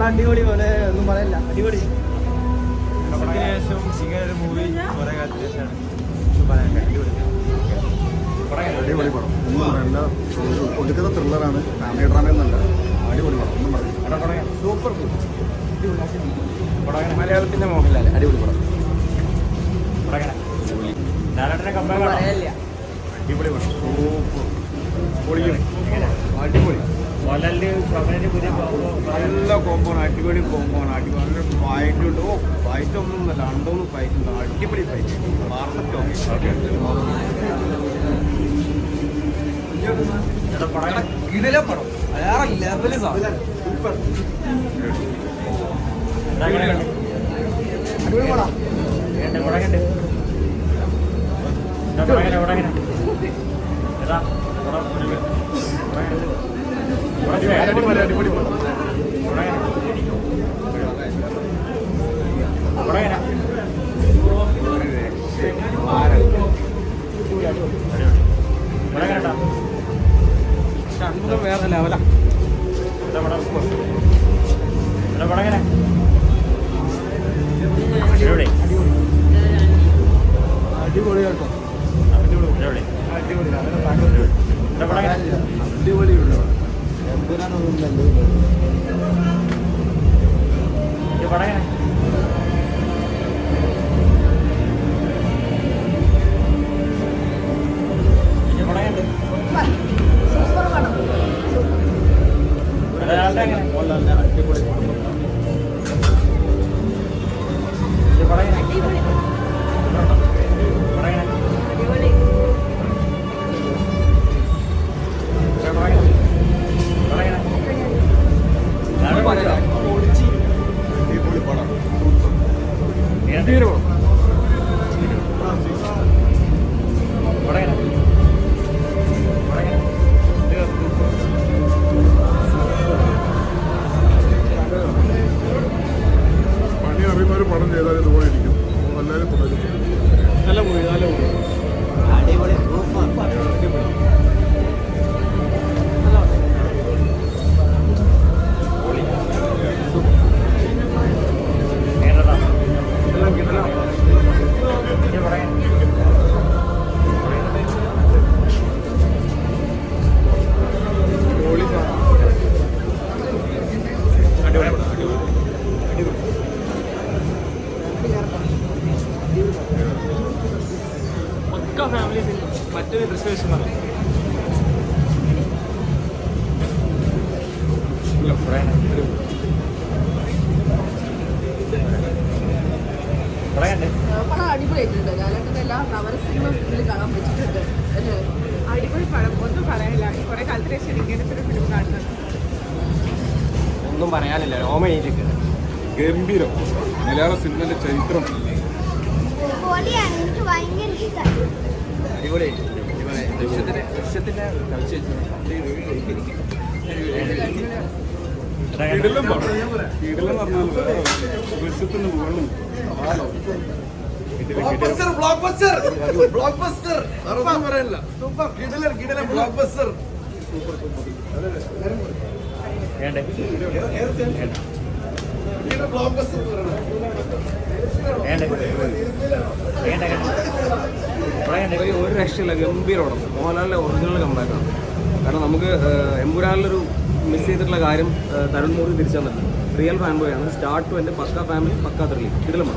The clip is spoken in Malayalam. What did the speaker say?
അടിപൊളി പോലെ ഒന്നും പറയല്ല, അടിപൊളി. ശേഷം ഇങ്ങനെ ഒരു മൂവി കുറെ കാലത്തിന് ശേഷമാണ് അടിപൊളി പടം. ഒന്നും പറയല്ല, ഒടുക്കത്തെ ത്രില്ലറാണ്, ഫാമിലി ഡ്രാമ എന്നല്ല. അടിപൊളി പടം, ഒന്നും പറയില്ല. സൂപ്പർ മലയാളത്തിന്റെ മോഹൻലാൽ, അടിപൊളി പടം. അടിപൊളി പടം, സൂപ്പർ അടിപൊളി. നല്ല കോമ്പോണ്, അടിപൊളി കോമ്പോണ്, അടിപൊളി ഫൈറ്റ് ഉണ്ട്. ഓ ഫൈറ്റ് ഒന്നും രണ്ടോന്നും ഫൈറ്റ് ഉണ്ട്, അടിപൊളി ഫൈറ്റ്, പെർഫെക്റ്റ്. ഇതിലെ പടം വേറെ ലെവല് സൂപ്പർ. അടിപൊളി പടം. അടിപൊളി അടിപൊളി പടം. ഷൺമുഖം വേറെ ലെവലാ. അടിപൊളി കേട്ടോ, അടിപൊളി എമ്പുരാനൊന്നും ഒരു പടം ചെയ്താൽ ഇതുപോലെ ഇരിക്കും. എല്ലാവരും തുടരും. നല്ല മൂവി, നല്ല മൂവി, അടിപൊളി സൂപ്പർ അടിപൊളി. ഫാമിലി മറ്റൊരു ദൃശ്യവേഷം പറഞ്ഞു പടം അടിപൊളിയായിട്ടുണ്ട്. ലാലേട്ടൻ്റെ എല്ലാ നവരസിനിമ ഇതിൽ കാണാൻ പറ്റിയിട്ടുണ്ട്. അടിപൊളി പടം, ഒന്നും പറയാനില്ല. കുറെ കാലത്തിന് ശേഷം ഇങ്ങനത്തെ ഒരു ഫിലിം കാണുന്നത്. ഒന്നും പറയാനില്ല, ഓമയിലേക്ക് ഗംഭീരം. മലയാള സിനിമയുടെ ചരിത്രം അടിപൊളി. ദൃശ്യത്തിന്റെ കളിച്ച് കിടിലം പടം. കിടിലം എന്ന് പറഞ്ഞാൽ ദൃശ്യത്തിന് മുകളിലും പറയല്ല. സൂപ്പർ കിടിലൻ കിടിലൻ block buster. Super super block buster. ഒരു രക്ഷയില്ല, ഗംഭീര പടം. മോഹൻലാലിൻ്റെ ഒറിജിനൽ കമ്പാക്കാണ്. കാരണം നമുക്ക് എമ്പുരാനിലൊരു മിസ് ചെയ്തിട്ടുള്ള കാര്യം തരുൺ മൂർത്തി തിരിച്ചു തന്നിട്ടുണ്ട്. റിയൽ ഫാൻ ബോയാണ്. സ്റ്റാർട്ട് ടു എൻ്റെ പക്ക ഫാമിലി, പക്ക ത്രില്ലി, ഇതിലും